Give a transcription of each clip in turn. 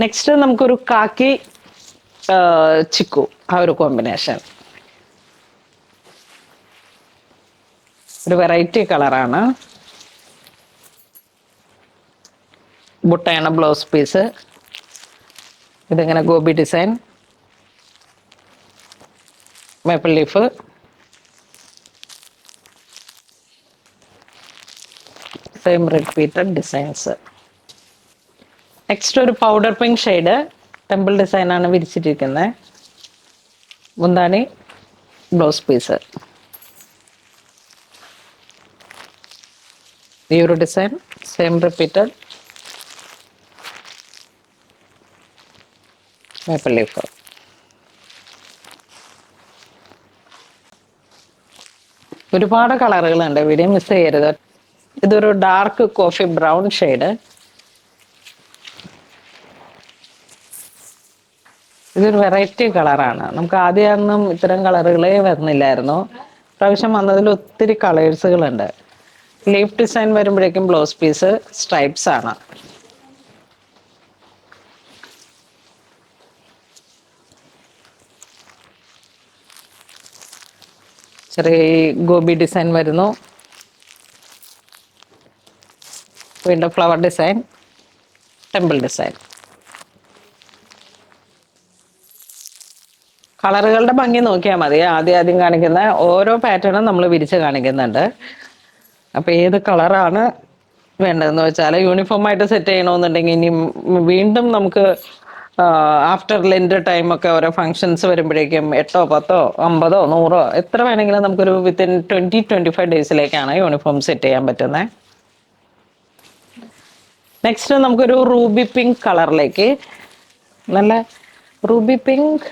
Next നമുക്കൊരു കാക്കി ചിക്കു ആ ഒരു കോമ്പിനേഷൻ, ഒരു വെറൈറ്റി കളറാണ്. ബുട്ടയാണ് ബ്ലൗസ് പീസ്. ഇതിങ്ങനെ gobi design, maple leaf, same repeated designs. Next ഒരു പൗഡർ പിങ്ക് ഷെയ്ഡ് ടെമ്പിൾ ഡിസൈനാണ് വിരിച്ചിരിക്കുന്നത്. മുന്താണി ബ്ലൗസ് പീസ്. ഈ ഒരു design same repeated maple leaf. ഒരുപാട് കളറുകളുണ്ട്, വീഡിയോ മിസ് ചെയ്യരുത്. ഇതൊരു ഡാർക്ക് കോഫി ബ്രൗൺ ഷെയ്ഡ്. ഇതൊരു വെറൈറ്റി കളറാണ്. നമുക്ക് ആദ്യമൊന്നും ഇത്തരം കളറുകളേ വരുന്നില്ലായിരുന്നു. പ്രാവശ്യം വന്നതിൽ ഒത്തിരി കളേഴ്സുകളുണ്ട്. ലീഫ് ഡിസൈൻ വരുമ്പോഴേക്കും ബ്ലൗസ് പീസ് സ്ട്രൈപ്സ് ആണ്. ചെറിയ ഗോബി ഡിസൈൻ വരുന്നു. വീണ്ടും ഫ്ലവർ ഡിസൈൻ, ടെമ്പിൾ ഡിസൈൻ. കളറുകളുടെ ഭംഗി നോക്കിയാൽ മതി. ആദ്യം കാണിക്കുന്ന ഓരോ പാറ്റേണും നമ്മൾ വിരിച്ച് കാണിക്കുന്നുണ്ട്. അപ്പോൾ ഏത് കളറാണ് വേണ്ടതെന്ന് വെച്ചാൽ യൂണിഫോം ആയിട്ട് സെറ്റ് ചെയ്യണമെന്നുണ്ടെങ്കിൽ ഇനി വീണ്ടും നമുക്ക് ആഫ്റ്റർ ലെൻറ്റ് ടൈമൊക്കെ ഓരോ ഫങ്ഷൻസ് വരുമ്പോഴേക്കും 8, 10, 50, 100 എത്ര വേണമെങ്കിലും നമുക്കൊരു വിത്തിൻ 20-25 ഡേയ്സിലേക്കാണ് യൂണിഫോം സെറ്റ് ചെയ്യാൻ പറ്റുന്നത്. നെക്സ്റ്റ് നമുക്കൊരു റൂബി പിങ്ക് കളറിലേക്ക്, നല്ല റൂബി പിങ്ക്,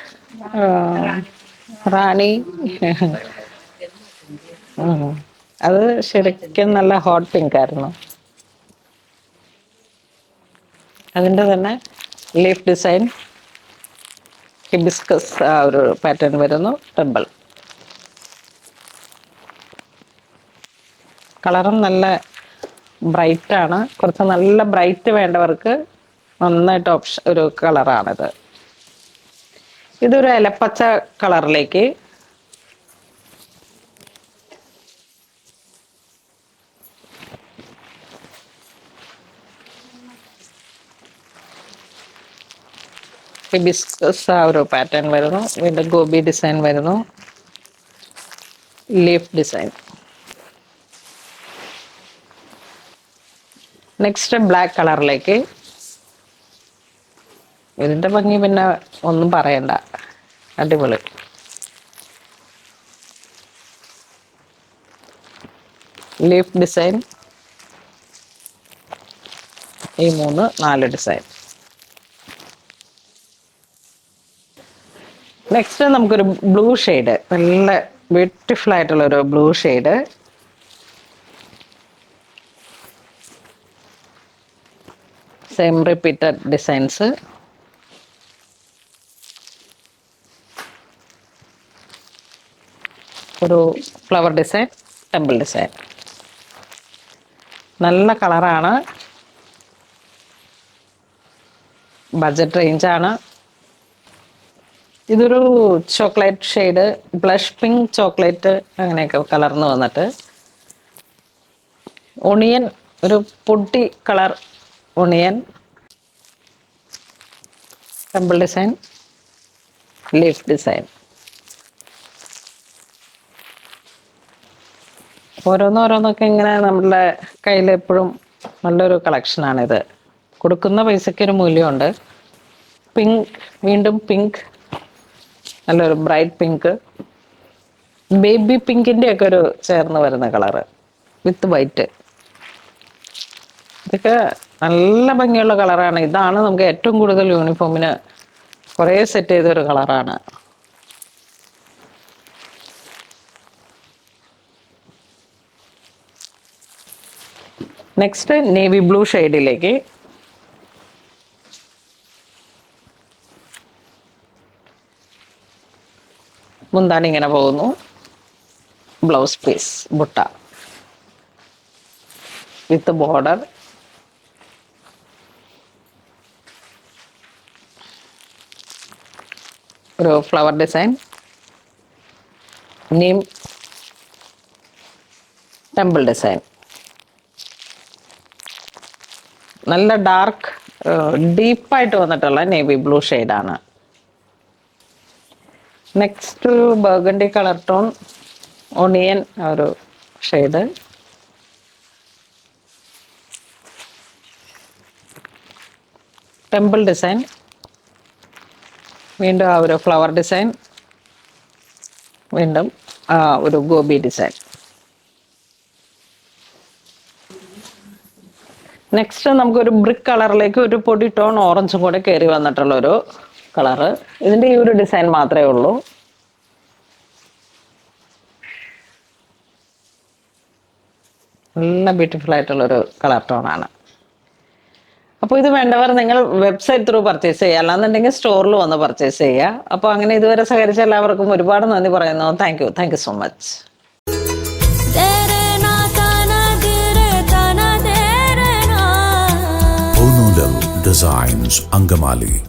റാണി. അത് ശരിക്കും നല്ല ഹോട്ട് പിങ്ക് ആയിരുന്നു. അതിൻ്റെ തന്നെ ലീഫ് ഡിസൈൻ, ഹിബിസ്കസ് ആ ഒരു പാറ്റേൺ വരുന്നു. ടെമ്പിൾ കളറും നല്ല ബ്രൈറ്റ് ആണ്. കുറച്ച് നല്ല ബ്രൈറ്റ് വേണ്ടവർക്ക് നന്നായിട്ട് ഒരു കളറാണിത്. ഇതൊരു ഇലപ്പച്ച കളറിലേക്ക്, ഹിബിസ്കസ് ആ ഒരു പാറ്റേൺ വരുന്നു. വീണ്ടും ഗോബി ഡിസൈൻ വരുന്നു, ലീഫ് ഡിസൈൻ. നെക്സ്റ്റ് ബ്ലാക്ക് കളറിലേക്ക്. ഇതിൻ്റെ ഭംഗി പിന്നെ ഒന്നും പറയണ്ട, അടിപൊളി. ലീഫ് ഡിസൈൻ, ഈ 3-4 ഡിസൈൻ. നെക്സ്റ്റ് നമുക്കൊരു ബ്ലൂ ഷെയ്ഡ്, നല്ല ബ്യൂട്ടിഫുൾ ആയിട്ടുള്ളൊരു blue shade. Same repeated designs. ഒരു ഫ്ലവർ ഡിസൈൻ, ടെമ്പിൾ ഡിസൈൻ. നല്ല കളറാണ്, ബഡ്ജറ്റ് റേഞ്ചാണ്. ഇതൊരു chocolate shade, blush pink chocolate അങ്ങനെയൊക്കെ കലർന്ന് വന്നിട്ട്, ഒണിയൻ, ഒരു പൊട്ടി colour onion, temple design, leaf design. ഓരോന്നോരോന്നൊക്കെ ഇങ്ങനെ നമ്മളുടെ കയ്യിൽ എപ്പോഴും നല്ലൊരു കളക്ഷനാണിത്. കൊടുക്കുന്ന പൈസയ്ക്ക് ഒരു മൂല്യമുണ്ട്. പിങ്ക്, വീണ്ടും പിങ്ക്, നല്ലൊരു ബ്രൈറ്റ് പിങ്ക്, ബേബി പിങ്കിൻ്റെ ഒക്കെ ഒരു ചേർന്ന് വരുന്ന കളറ് വിത്ത് വൈറ്റ്. ഇതൊക്കെ നല്ല ഭംഗിയുള്ള കളറാണ്. ഇതാണ് നമുക്ക് ഏറ്റവും കൂടുതൽ യൂണിഫോമിന് കുറേ സെറ്റ് ചെയ്തൊരു കളറാണ്. നെക്സ്റ്റ് നേവി ബ്ലൂ ഷെയ്ഡിലേക്ക്. മുന്താണി ഇങ്ങനെ പോകുന്നു. ബ്ലൗസ് പീസ് ബുട്ട വിത്ത് ബോർഡർ. ഒരു ഫ്ലവർ ഡിസൈൻ. ഇനിയും ടെമ്പിൾ ഡിസൈൻ. നല്ല ഡാർക്ക് ഡീപ്പായിട്ട് വന്നിട്ടുള്ള നേവി ബ്ലൂ ഷെയ്ഡാണ്. Next burgundy colour tone, onion ഒരു ഷെയ്ഡ്. ടെമ്പിൾ ഡിസൈൻ, വീണ്ടും ആ ഒരു ഫ്ലവർ ഡിസൈൻ, വീണ്ടും ഒരു ഗോബി ഡിസൈൻ. നെക്സ്റ്റ് നമുക്കൊരു ബ്രിക്ക് കളറിലേക്ക് ഒരു പൊടി ടോൺ ഓറഞ്ചും കൂടെ കയറി വന്നിട്ടുള്ളൊരു കളറ്. ഇതിൻ്റെ ഈ ഒരു ഡിസൈൻ മാത്രമേ ഉള്ളൂ. നല്ല ബ്യൂട്ടിഫുൾ ആയിട്ടുള്ളൊരു കളർ ടോണാണ്. അപ്പോൾ ഇത് വേണ്ടവർ നിങ്ങൾ വെബ്സൈറ്റ് ത്രൂ പർച്ചേസ് ചെയ്യുക, അല്ലാന്നുണ്ടെങ്കിൽ സ്റ്റോറിൽ വന്ന് പർച്ചേസ് ചെയ്യുക. അപ്പോൾ അങ്ങനെ ഇതുവരെ സഹകരിച്ച എല്ലാവർക്കും ഒരുപാട് നന്ദി പറയുന്നു. Thank you so much. Designs, Angamali.